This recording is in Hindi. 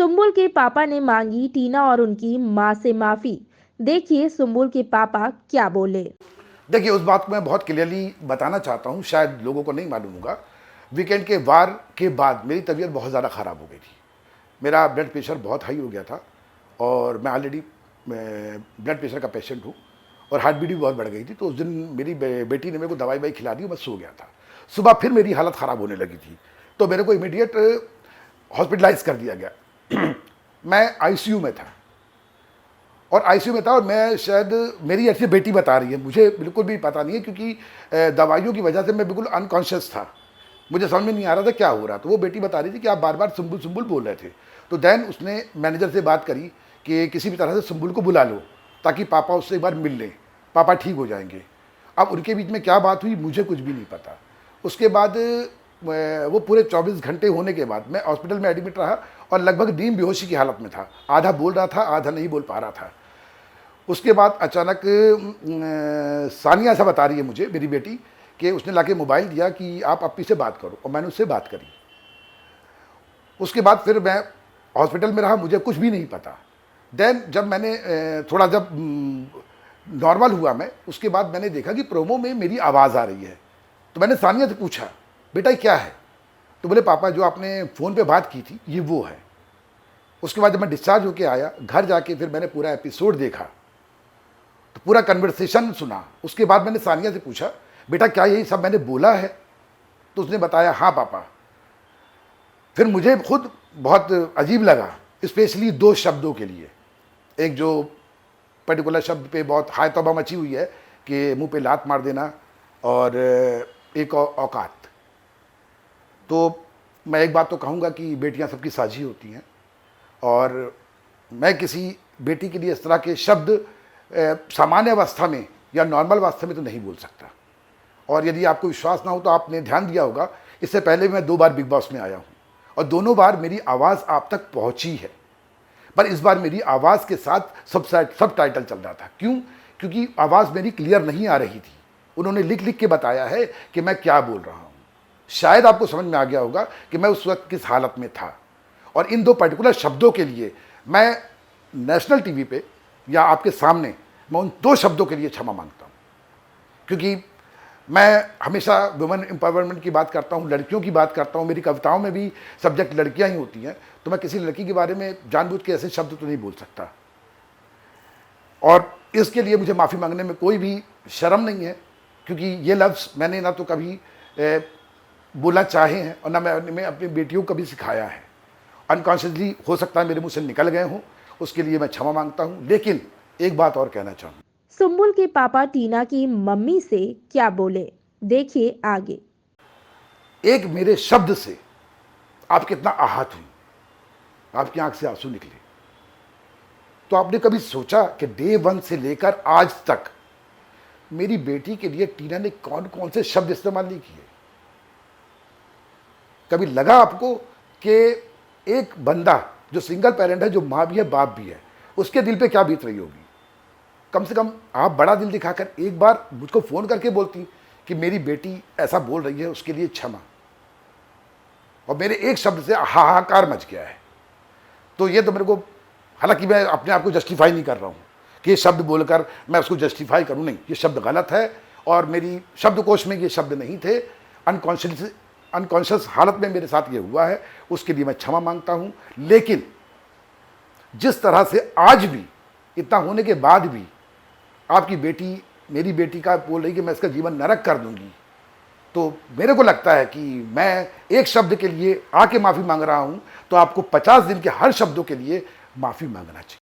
सुम्बुल के पापा ने मांगी टीना और उनकी मां से माफी। देखिए सुम्बुल के पापा क्या बोले। देखिए, उस बात को मैं बहुत क्लियरली बताना चाहता हूँ, शायद लोगों को नहीं मालूम होगा। वीकेंड के वार के बाद मेरी तबीयत बहुत ज़्यादा ख़राब हो गई थी। मेरा ब्लड प्रेशर बहुत हाई हो गया था और मैं ऑलरेडी ब्लड प्रेशर का पेशेंट हूँ और हार्ट बीट भी बहुत बढ़ गई थी। तो उस दिन मेरी बेटी ने मेरे को दवाई खिला दी, मैं सो गया था। सुबह फिर मेरी हालत ख़राब होने लगी थी, तो मेरे को इमीडिएट हॉस्पिटलाइज कर दिया गया। मैं आईसीयू में था और आईसीयू में था और मैं शायद मेरी ऐसी बेटी बता रही है, मुझे बिल्कुल भी पता नहीं है, क्योंकि दवाइयों की वजह से मैं बिल्कुल अनकॉन्शियस था। मुझे समझ में नहीं आ रहा था क्या हो रहा। तो वो बेटी बता रही थी कि आप बार बार सुम्बुल सुम्बुल बोल रहे थे। तो देन उसने मैनेजर से बात करी कि किसी भी तरह से सुम्बुल को बुला लो ताकि पापा उससे एक बार मिल लें, पापा ठीक हो जाएंगे। अब उनके बीच में क्या बात हुई मुझे कुछ भी नहीं पता। उसके बाद वो पूरे 24 घंटे होने के बाद मैं हॉस्पिटल में एडमिट रहा और लगभग नींद बेहोशी की हालत में था। आधा बोल रहा था, आधा नहीं बोल पा रहा था। उसके बाद अचानक सानिया ऐसा बता रही है मुझे, मेरी बेटी, कि उसने लाके मोबाइल दिया कि आप अप्पी से बात करो, और मैंने उससे बात करी। उसके बाद फिर मैं हॉस्पिटल में रहा, मुझे कुछ भी नहीं पता। देन जब मैंने थोड़ा जब नॉर्मल हुआ मैं, उसके बाद मैंने देखा कि प्रोमो में मेरी आवाज़ आ रही है। तो मैंने सानिया से पूछा, बेटा क्या है? तो बोले पापा जो आपने फ़ोन पे बात की थी ये वो है। उसके बाद जब मैं डिस्चार्ज होके आया घर जाके फिर मैंने पूरा एपिसोड देखा, तो पूरा कन्वर्सेशन सुना। उसके बाद मैंने सानिया से पूछा, बेटा क्या यही सब मैंने बोला है? तो उसने बताया हाँ पापा। फिर मुझे खुद बहुत अजीब लगा, स्पेशली दो शब्दों के लिए। एक जो पर्टिकुलर शब्द पे बहुत हाय तौबा मची हुई है कि मुंह पे लात मार देना, और एक औकात। तो मैं एक बात तो कहूँगा कि बेटियां सबकी साझी होती हैं, और मैं किसी बेटी के लिए इस तरह के शब्द सामान्य अवस्था में या नॉर्मल अवस्था में तो नहीं बोल सकता। और यदि आपको विश्वास ना हो तो आपने ध्यान दिया होगा, इससे पहले भी मैं 2 बार बिग बॉस में आया हूँ और दोनों बार मेरी आवाज़ आप तक पहुँची है, पर इस बार मेरी आवाज़ के साथ सब टाइटल चल रहा था। क्यों? क्योंकि आवाज़ मेरी क्लियर नहीं आ रही थी। उन्होंने लिख लिख के बताया है कि मैं क्या बोल रहा हूँ। शायद आपको समझ में आ गया होगा कि मैं उस वक्त किस हालत में था। और इन 2 पर्टिकुलर शब्दों के लिए मैं नेशनल टीवी पे या आपके सामने मैं उन 2 शब्दों के लिए क्षमा मांगता हूँ, क्योंकि मैं हमेशा वुमेन एम्पावरमेंट की बात करता हूँ, लड़कियों की बात करता हूँ। मेरी कविताओं में भी सब्जेक्ट लड़कियाँ ही होती हैं, तो मैं किसी लड़की के बारे में जानबूझ के ऐसे शब्द तो नहीं बोल सकता। और इसके लिए मुझे माफ़ी मांगने में कोई भी शर्म नहीं है, क्योंकि ये लफ्ज़ मैंने ना तो कभी बोलना चाहे हैं और ना मैं अपनी बेटियों को कभी सिखाया है। अनकॉन्शियसली हो सकता है मेरे मुंह से निकल गए हों, उसके लिए मैं क्षमा मांगता हूँ। लेकिन एक बात और कहना चाहूँ, सुम्बुल के पापा टीना की मम्मी से क्या बोले, देखिए आगे। एक मेरे शब्द से आप कितना आहत हुई, आपकी आंख से आंसू निकले। तो आपने कभी सोचा कि डे 1 से लेकर आज तक मेरी बेटी के लिए टीना ने कौन कौन से शब्द इस्तेमाल नहीं किए? कभी लगा आपको कि एक बंदा जो सिंगल पेरेंट है, जो माँ भी है बाप भी है, उसके दिल पे क्या बीत रही होगी? कम से कम आप बड़ा दिल दिखाकर एक बार मुझको फ़ोन करके बोलती कि मेरी बेटी ऐसा बोल रही है, उसके लिए क्षमा। और मेरे एक शब्द से हाहाकार मच गया है। तो ये तो मेरे को, हालांकि मैं अपने आप को जस्टिफाई नहीं कर रहा हूँ कि ये शब्द बोलकर मैं उसको जस्टिफाई करूँ, नहीं, ये शब्द गलत है और मेरी शब्दकोश में ये शब्द नहीं थे। अनकॉन्शियस हालत में मेरे साथ ये हुआ है, उसके लिए मैं क्षमा मांगता हूँ। लेकिन जिस तरह से आज भी, इतना होने के बाद भी आपकी बेटी मेरी बेटी का बोल रही कि मैं इसका जीवन नरक कर दूंगी, तो मेरे को लगता है कि मैं एक शब्द के लिए आके माफ़ी मांग रहा हूँ, तो आपको 50 दिन के हर शब्दों के लिए माफ़ी मांगना चाहिए।